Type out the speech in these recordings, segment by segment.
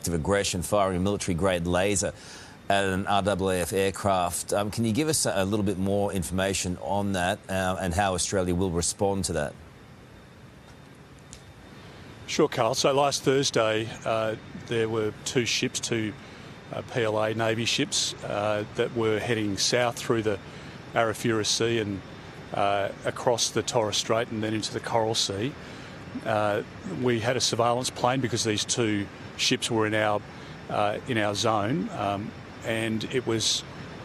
act of aggression, firing a military-grade laser at an RAAF aircraft. Can you give us a little bit more information on that and how Australia will respond to that? Sure, Carl. So last Thursday, there were two PLA Navy ships that were heading south through the Arafura Sea and across the Torres Strait and then into the Coral Sea. We had a surveillance plane because these two ships were in our zone, and it was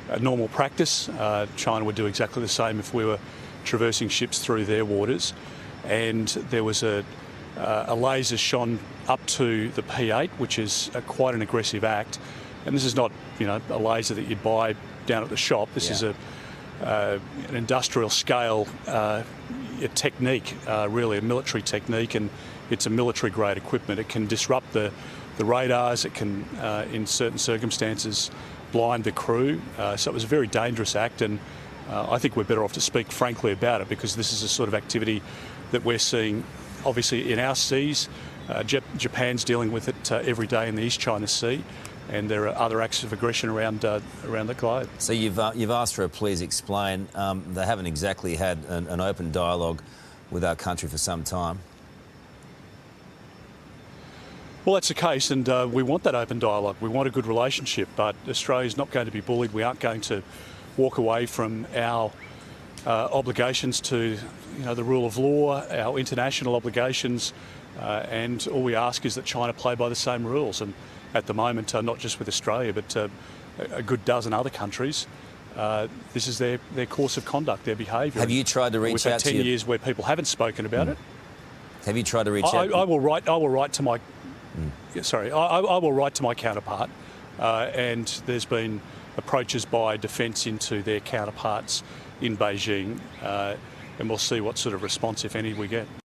a normal practice. China would do exactly the same if we were traversing ships through their waters, and there was a laser shone up to the P8, which is quite an aggressive act. And this is not, a laser that you'd buy down at the shop. This is an industrial scale technique, really a military technique, and it's a military grade equipment. It can disrupt the radars. It can, in certain circumstances, blind the crew. So it was a very dangerous act, and I think we're better off to speak frankly about it, because this is a sort of activity that we're seeing obviously in our seas. Japan's dealing with it every day in the East China Sea, and there are other acts of aggression around the globe. So you've asked for a please explain. They haven't exactly had an open dialogue with our country for some time. Well, that's the case, and we want that open dialogue. We want a good relationship, but Australia's not going to be bullied. We aren't going to walk away from our obligations to the rule of law, our international obligations, and all we ask is that China play by the same rules. And at the moment, not just with Australia, but a good dozen other countries, this is their course of conduct, their behaviour. Have you tried to reach out to We've had 10 years where people haven't spoken about it. Have you tried to reach out? I will write to my. Sorry, I will write to my counterpart, and there's been approaches by Defence into their counterparts in Beijing, and we'll see what sort of response, if any, we get.